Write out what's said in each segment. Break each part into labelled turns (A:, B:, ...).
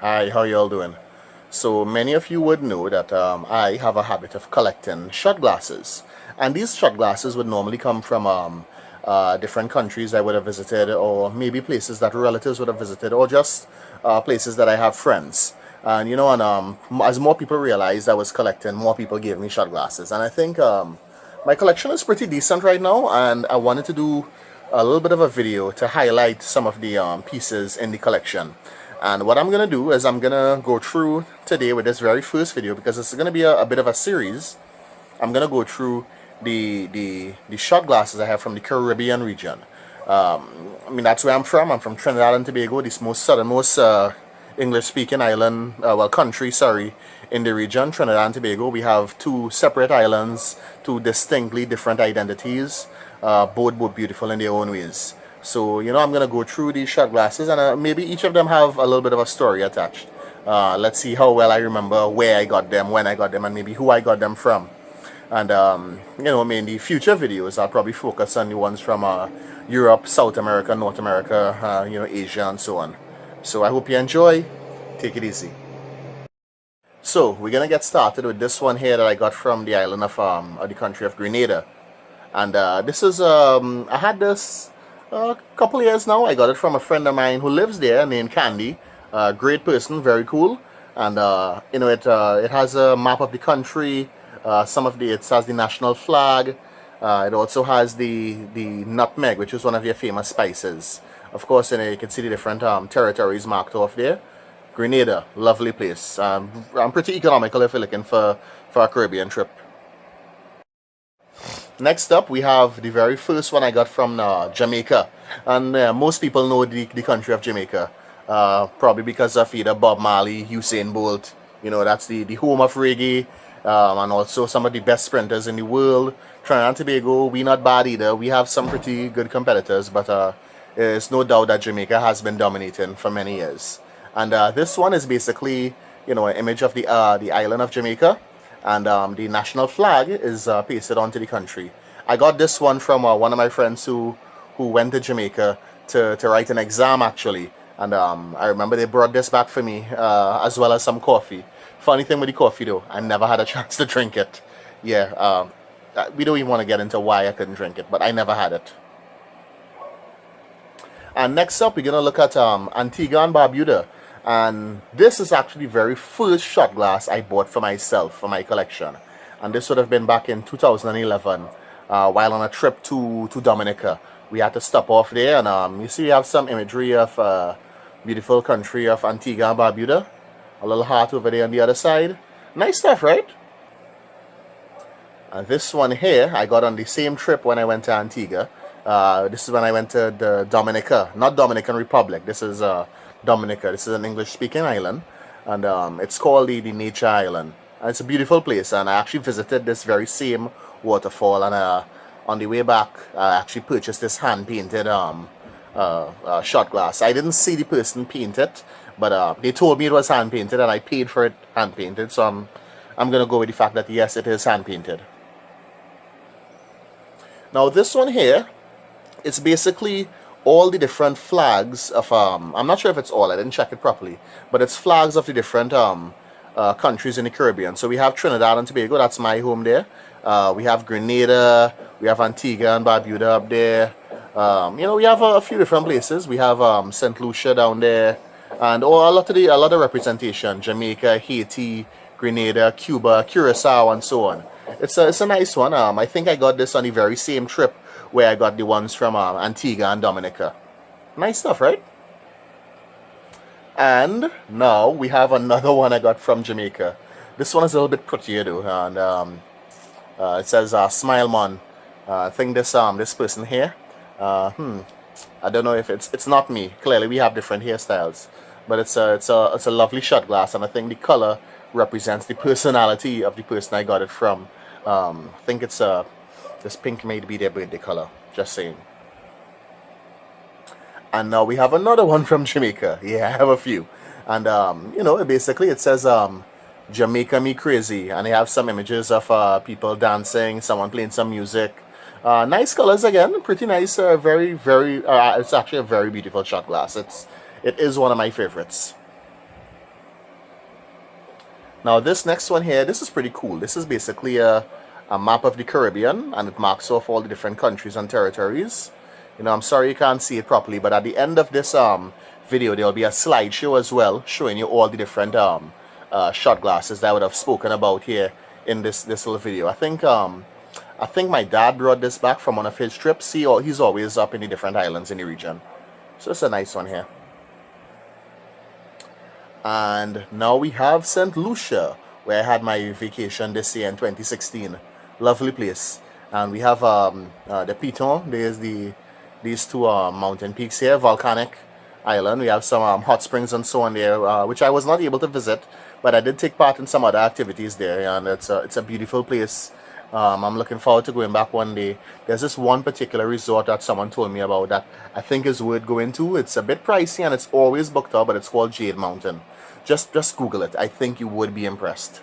A: Hi, how y'all doing? So many of you would know that I have a habit of collecting shot glasses, and these shot glasses would normally come from different countries I would have visited, or maybe places that relatives would have visited, or just places that I have friends. And as more people realized I was collecting, more people gave me shot glasses, and I think my collection is pretty decent right now, and I wanted to do a little bit of a video to highlight some of the pieces in the collection. And what I'm gonna do is I'm gonna go through today with this very first video, because it's gonna be a bit of a series. I'm gonna go through the shot glasses I have from the Caribbean region. I mean, that's where I'm from. I'm from Trinidad and Tobago, the most southernmost English-speaking island, country, sorry, in the region, Trinidad and Tobago. We have two separate islands, two distinctly different identities, both beautiful in their own ways. So, I'm going to go through these shot glasses, and maybe each of them have a little bit of a story attached. Let's see how well I remember where I got them, when I got them, and maybe who I got them from. And, in the future videos, I'll probably focus on the ones from Europe, South America, North America, Asia, and so on. So I hope you enjoy. Take it easy. So we're gonna get started with this one here that I got from the island of the country of Grenada, and this is I had this a couple of years now. I got it from a friend of mine who lives there named Candy. Great person, very cool, and it has a map of the country. It has the national flag. It also has the nutmeg, which is one of your famous spices. Of course, you can see the different territories marked off there. Grenada, lovely place. I'm pretty economical if you're looking for a Caribbean trip. Next up, we have the very first one I got from Jamaica. And most people know the country of Jamaica. Probably because of either Bob Marley, Usain Bolt. That's the home of reggae. And also some of the best sprinters in the world. Trinidad and Tobago, we not bad either. We have some pretty good competitors, but there's no doubt that Jamaica has been dominating for many years. And this one is basically, an image of the island of Jamaica, and the national flag is pasted onto the country. I got this one from one of my friends who went to Jamaica to write an exam, actually. And I remember they brought this back for me, as well as some coffee. Funny thing with the coffee, though, I never had a chance to drink it. Yeah, we don't even want to get into why I couldn't drink it, but I never had it. And next up, we're going to look at Antigua and Barbuda. And this is actually the very first shot glass I bought for myself, for my collection. And this would have been back in 2011, while on a trip to Dominica. We had to stop off there, and you see we have some imagery of beautiful country of Antigua and Barbuda. A little heart over there on the other side. Nice stuff, right? And this one here, I got on the same trip when I went to Antigua. This is when I went to the Dominica, not Dominican Republic. This is Dominica. This is an English-speaking island, and it's called the Nature Island. And it's a beautiful place, and I actually visited this very same waterfall, and on the way back, I actually purchased this hand-painted shot glass. I didn't see the person paint it, but they told me it was hand-painted, and I paid for it hand-painted, so I'm going to go with the fact that yes, it is hand-painted. Now this one here, it's basically all the different flags of, I'm not sure if it's all, I didn't check it properly, but it's flags of the different countries in the Caribbean. So we have Trinidad and Tobago, that's my home there. We have Grenada, we have Antigua and Barbuda up there. We have a few different places. We have St. Lucia down there, and a lot of representation. Jamaica, Haiti, Grenada, Cuba, Curacao, and so on. It's a nice one. I think I got this on the very same trip where I got the ones from Antigua and Dominica. Nice stuff, right? And now we have another one I got from Jamaica. This one is a little bit prettier though, and it says "Smile Man." I think this person here. I don't know if it's not me. Clearly, we have different hairstyles, but it's a lovely shot glass, and I think the color represents the personality of the person I got it from. I think it's this pink may be their birthday color. Just saying. And now we have another one from Jamaica. Yeah, I have a few. And basically it says Jamaica Me Crazy, and they have some images of people dancing, someone playing some music. Nice colors again, pretty nice. Very, very. It's actually a very beautiful shot glass. It is one of my favorites. Now this next one here, this is pretty cool. This is basically a map of the Caribbean, and it marks off all the different countries and territories. You know, I'm sorry you can't see it properly, but at the end of this video, there'll be a slideshow as well, showing you all the different shot glasses that I would have spoken about here in this little video. I think my dad brought this back from one of his trips. He's always up in the different islands in the region. So it's a nice one here. And now we have St. Lucia, where I had my vacation this year in 2016. Lovely place. And we have the Piton. There's these two mountain peaks here, volcanic island. We have some hot springs and so on there, which I was not able to visit, but I did take part in some other activities there, and it's a beautiful place. I'm looking forward to going back one day. There's this one particular resort that someone told me about that I think is worth going to. It's a bit pricey and it's always booked up, but it's called Jade Mountain. Just Google it. I think you would be impressed.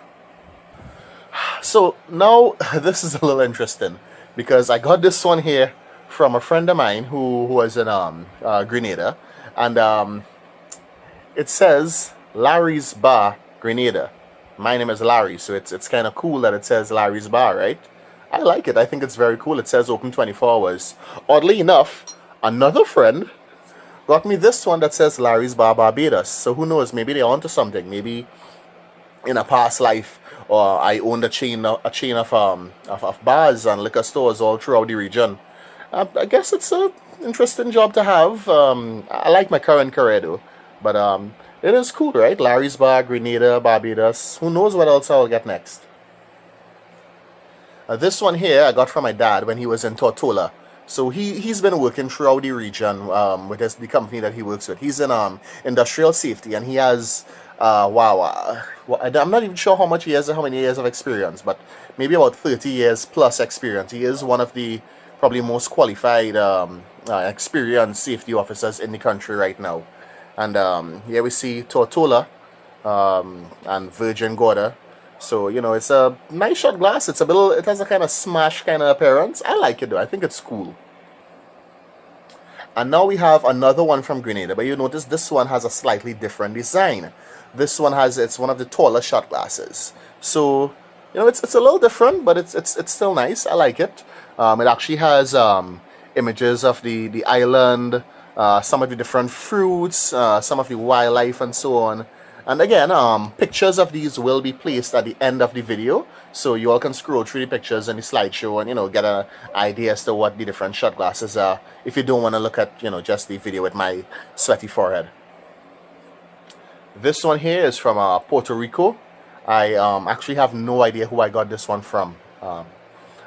A: So now this is a little interesting because I got this one here from a friend of mine who was in Grenada, and it says Larry's Bar, Grenada. My name is Larry, so it's kind of cool that it says Larry's Bar, right? I like it. I think it's very cool. It says open 24 hours. Oddly enough, another friend got me this one that says Larry's Bar, Barbados. So who knows? Maybe they're onto something. Maybe in a past life, or I owned a chain of bars and liquor stores all throughout the region. I guess it's an interesting job to have. I like my current career though, but it is cool, right? Larry's Bar, Grenada, Barbados. Who knows what else I'll get next? This one here I got from my dad when he was in Tortola. So he's been working throughout the region with the company that he works with. He's in industrial safety, and he has I'm not even sure how many years of experience, but maybe about 30 years plus experience. He is one of the probably most qualified experienced safety officers in the country right now. And here we see Tortola and Virgin Gorda. So, you know, it's a nice shot glass. It has a kind of smash kind of appearance. I like it though. I think it's cool. And now we have another one from Grenada, but you notice this one has a slightly different design. This one it's one of the taller shot glasses. So, you know, it's a little different, but it's still nice. I like it. It actually has images of the island, some of the different fruits, some of the wildlife and so on. And again, pictures of these will be placed at the end of the video, so you all can scroll through the pictures and the slideshow and, you know, get an idea as to what the different shot glasses are, if you don't want to look at, you know, just the video with my sweaty forehead. This one here is from Puerto Rico. I actually have no idea who I got this one from. I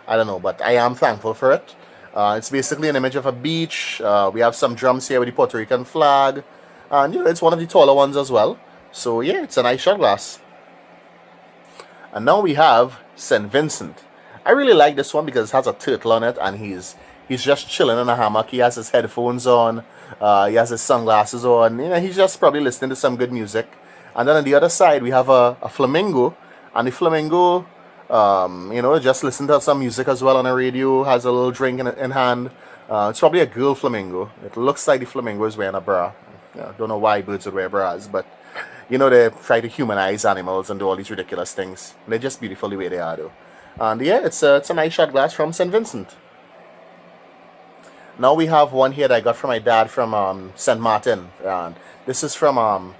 A: don't know, but I am thankful for it. It's basically an image of a beach. We have some drums here with the Puerto Rican flag, and, you know, it's one of the taller ones as well. So yeah, it's a nice shot glass. And now we have St. Vincent. I really like this one because it has a turtle on it, and he's just chilling in a hammock. He has his headphones on, he has his sunglasses on. You know, he's just probably listening to some good music. And then on the other side we have a flamingo, and the flamingo, you know, just listen to some music as well on the radio, has a little drink in hand. It's probably a girl flamingo. It looks like the flamingo is wearing a bra. Yeah, don't know why birds would wear bras, but you know, they try to humanize animals and do all these ridiculous things. They're just beautiful the way they are though. And yeah, it's a nice shot glass from St. Vincent. Now we have one here that I got from my dad from St. Martin. And this is from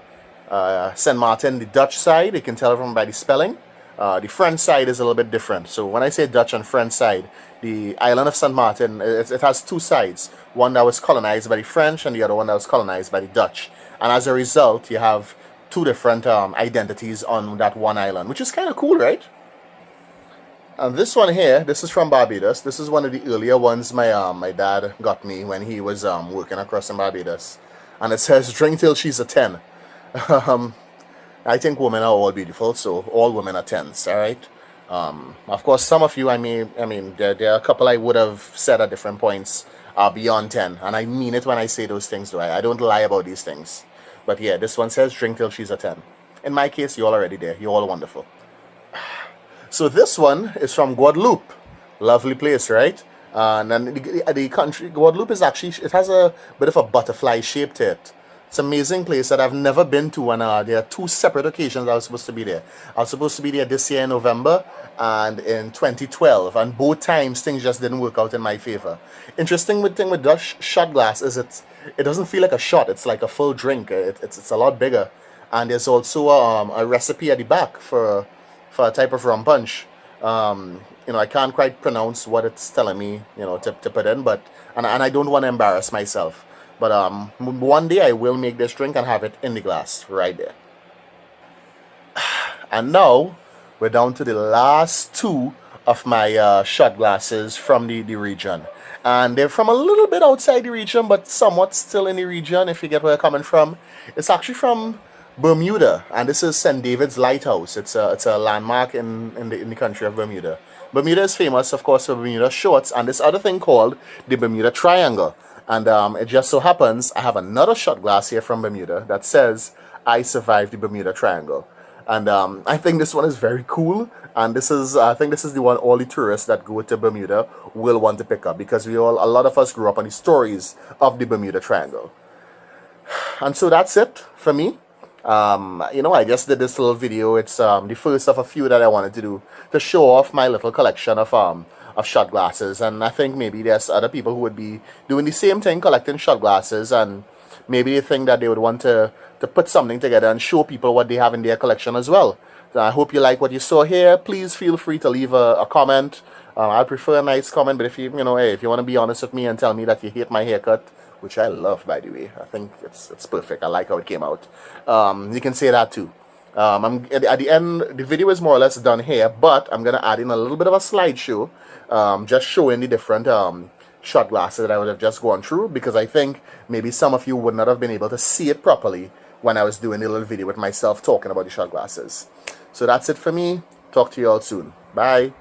A: St. Martin, the Dutch side. You can tell from by the spelling. The French side is a little bit different. So when I say Dutch and French side, the island of St. Martin, it has two sides. One that was colonized by the French and the other one that was colonized by the Dutch. And as a result, you have two different identities on that one island, which is kind of cool, right? And this one here, this is from Barbados. This is one of the earlier ones my dad got me when he was working across in Barbados. And it says, drink till she's a 10. I think women are all beautiful, so all women are 10s, all right? Of course, some of you, I mean, there are a couple I would have said at different points are beyond 10. And I mean it when I say those things, though. I don't lie about these things. But yeah, this one says drink till she's a 10. In my case, you're already there. You're all wonderful. So this one is from Guadeloupe. Lovely place, right? And then the country, Guadeloupe is actually, it has a bit of a butterfly shape to it. It's an amazing place that I've never been to, and there are two separate occasions I was supposed to be there. I was supposed to be there this year in November and in 2012, and both times things just didn't work out in my favor. Interesting thing with Dutch shot glass is it doesn't feel like a shot. It's like a full drink. It's a lot bigger, and there's also a recipe at the back for a type of rum punch. I can't quite pronounce what it's telling me, to put in, but and I don't want to embarrass myself. But one day I will make this drink and have it in the glass right there. And now we're down to the last two of my shot glasses from the region. And they're from a little bit outside the region, but somewhat still in the region, if you get where I'm coming from. It's actually from Bermuda, and this is St. David's Lighthouse. It's a landmark in the country of Bermuda. Bermuda is famous, of course, for Bermuda shorts and this other thing called the Bermuda Triangle. And it just so happens I have another shot glass here from Bermuda that says I survived the Bermuda Triangle. And I think this one is very cool. And I think this is the one all the tourists that go to Bermuda will want to pick up, because a lot of us grew up on the stories of the Bermuda Triangle. And so that's it for me. I just did this little video. It's the first of a few that I wanted to do to show off my little collection of shot glasses. And I think maybe there's other people who would be doing the same thing, collecting shot glasses, and maybe they think that they would want to put something together and show people what they have in their collection as well. So I hope you like what you saw here. Please feel free to leave a comment. I prefer a nice comment, but if you want to be honest with me and tell me that you hate my haircut, which I love, by the way. I think it's perfect. I like how it came out. You can say that too. At the end, the video is more or less done here, but I'm going to add in a little bit of a slideshow, just showing the different shot glasses that I would have just gone through, because I think maybe some of you would not have been able to see it properly when I was doing the little video with myself talking about the shot glasses. So that's it for me. Talk to you all soon. Bye.